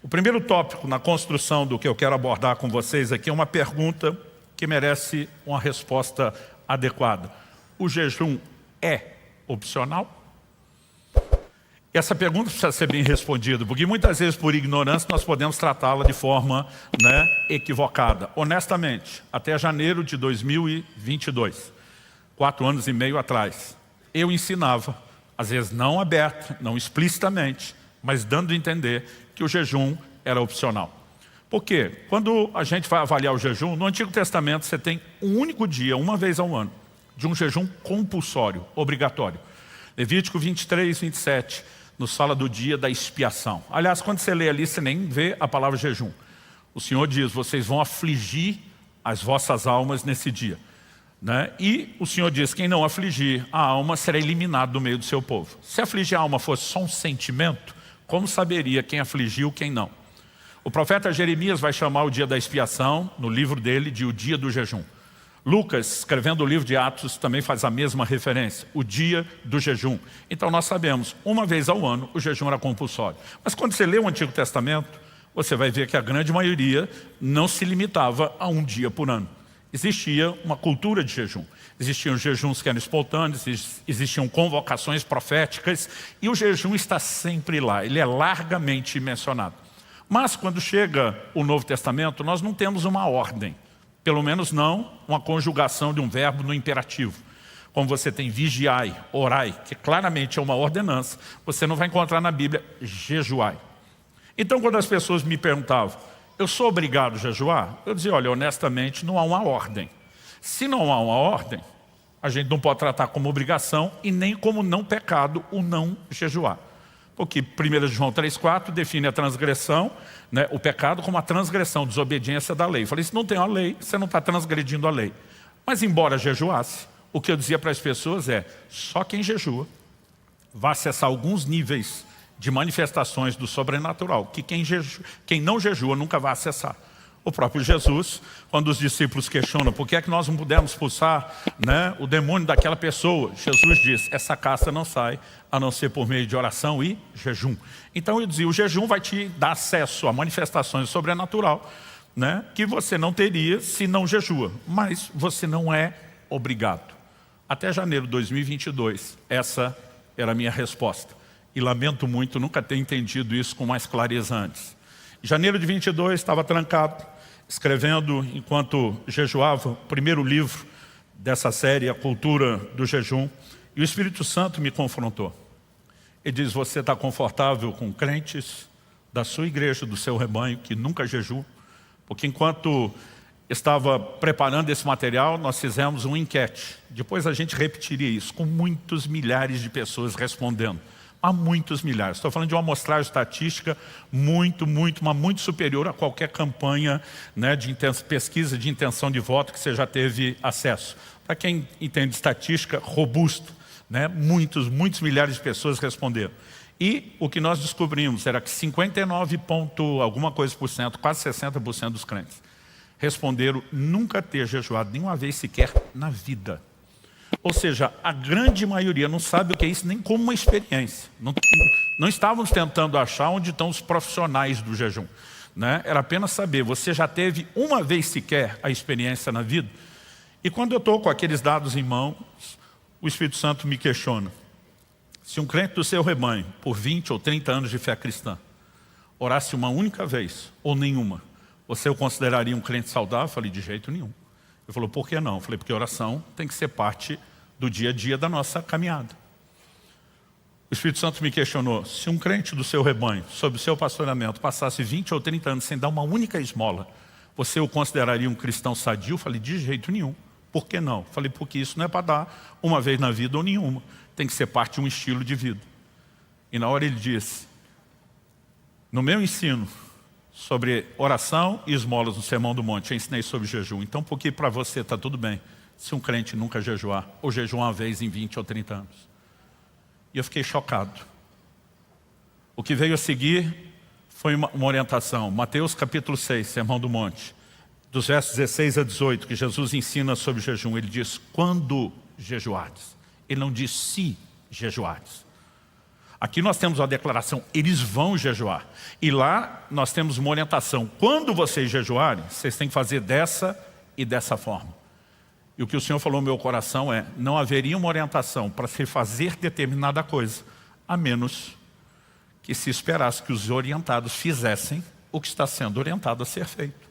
O primeiro tópico na construção do que eu quero abordar com vocês aqui é uma pergunta que merece uma resposta adequada. O jejum é opcional? Essa pergunta precisa ser bem respondida, porque muitas vezes por ignorância nós podemos tratá-la de forma equivocada. Honestamente, até janeiro de 2022, 4 anos e meio atrás, eu ensinava, às vezes não aberto, não explicitamente, mas dando a entender que o jejum era opcional. Por quê? Quando a gente vai avaliar o jejum, no Antigo Testamento você tem um único dia, uma vez ao ano, de um jejum compulsório, obrigatório. Levítico 23, 27, nos fala do dia da expiação. Aliás, quando você lê ali, você nem vê a palavra jejum. O Senhor diz, vocês vão afligir as vossas almas nesse dia. E o Senhor diz, quem não afligir a alma será eliminado do meio do seu povo. Se afligir a alma fosse só um sentimento, como saberia quem afligiu, quem não? O profeta Jeremias vai chamar o dia da expiação, no livro dele, de o dia do jejum. Lucas, escrevendo o livro de Atos, também faz a mesma referência, o dia do jejum. Então nós sabemos, uma vez ao ano, o jejum era compulsório. Mas quando você lê o Antigo Testamento, você vai ver que a grande maioria não se limitava a um dia por ano. Existia uma cultura de jejum. Existiam jejuns que eram espontâneos, existiam convocações proféticas, e o jejum está sempre lá, ele é largamente mencionado. Mas quando chega o Novo Testamento, nós não temos uma ordem. Pelo menos não uma conjugação de um verbo no imperativo. Como você tem vigiai, orai, que claramente é uma ordenança, você não vai encontrar na Bíblia jejuai. Então quando as pessoas me perguntavam, eu sou obrigado a jejuar? Eu dizia, olha, honestamente não há uma ordem. Se não há uma ordem, a gente não pode tratar como obrigação e nem como não pecado o não jejuar. Porque 1 João 3,4 define a transgressão, o pecado como a transgressão, desobediência da lei. Eu falei, se não tem a lei, você não está transgredindo a lei. Mas embora jejuasse, o que eu dizia para as pessoas é, só quem jejua vai acessar alguns níveis de manifestações do sobrenatural, que quem não jejua nunca vai acessar. O próprio Jesus, quando os discípulos questionam por que é que nós não pudemos expulsar o demônio daquela pessoa, Jesus diz, essa casta não sai a não ser por meio de oração e jejum. Então eu dizia, o jejum vai te dar acesso a manifestações sobrenatural que você não teria se não jejua, mas você não é obrigado. Até janeiro de 2022, essa era a minha resposta. E lamento muito nunca ter entendido isso com mais clareza antes. Em janeiro de 22, estava trancado, escrevendo, enquanto jejuava, o primeiro livro dessa série, A Cultura do Jejum, e o Espírito Santo me confrontou. Ele diz, você está confortável com crentes da sua igreja, do seu rebanho, que nunca jejuam? Porque enquanto estava preparando esse material, nós fizemos uma enquete. Depois a gente repetiria isso, com muitos milhares de pessoas respondendo. Há muitos milhares. Estou falando de uma amostragem estatística muito superior a qualquer campanha de pesquisa de intenção de voto que você já teve acesso. Para quem entende estatística, robusto. Muitos milhares de pessoas responderam. E o que nós descobrimos era que 59 alguma coisa por cento, quase 60% dos crentes, responderam nunca ter jejuado nenhuma vez sequer na vida. Ou seja, a grande maioria não sabe o que é isso nem como uma experiência. Não estávamos tentando achar onde estão os profissionais do jejum. Era apenas saber, você já teve uma vez sequer a experiência na vida? E quando eu estou com aqueles dados em mãos, o Espírito Santo me questiona. Se um crente do seu rebanho, por 20 ou 30 anos de fé cristã, orasse uma única vez ou nenhuma, você o consideraria um crente saudável? Eu falei, de jeito nenhum. Ele falou, por que não? Eu falei, porque oração tem que ser parte do dia a dia da nossa caminhada. O Espírito Santo me questionou, se um crente do seu rebanho, sob o seu pastoreamento, passasse 20 ou 30 anos sem dar uma única esmola, você o consideraria um cristão sadio? Eu falei, de jeito nenhum. Por que não? Eu falei, porque isso não é para dar uma vez na vida ou nenhuma. Tem que ser parte de um estilo de vida. E na hora ele disse, no meu ensino sobre oração e esmolas no Sermão do Monte, eu ensinei sobre jejum. Então, por que para você está tudo bem se um crente nunca jejuar, ou jejuar uma vez em 20 ou 30 anos? E eu fiquei chocado. O que veio a seguir foi uma orientação. Mateus capítulo 6, Sermão do Monte, dos versos 16 a 18, que Jesus ensina sobre jejum. Ele diz, quando jejuardes. Ele não diz se jejuardes. Aqui nós temos uma declaração, eles vão jejuar. E lá nós temos uma orientação. Quando vocês jejuarem, vocês têm que fazer dessa e dessa forma. E o que o Senhor falou no meu coração é, não haveria uma orientação para se fazer determinada coisa, a menos que se esperasse que os orientados fizessem o que está sendo orientado a ser feito.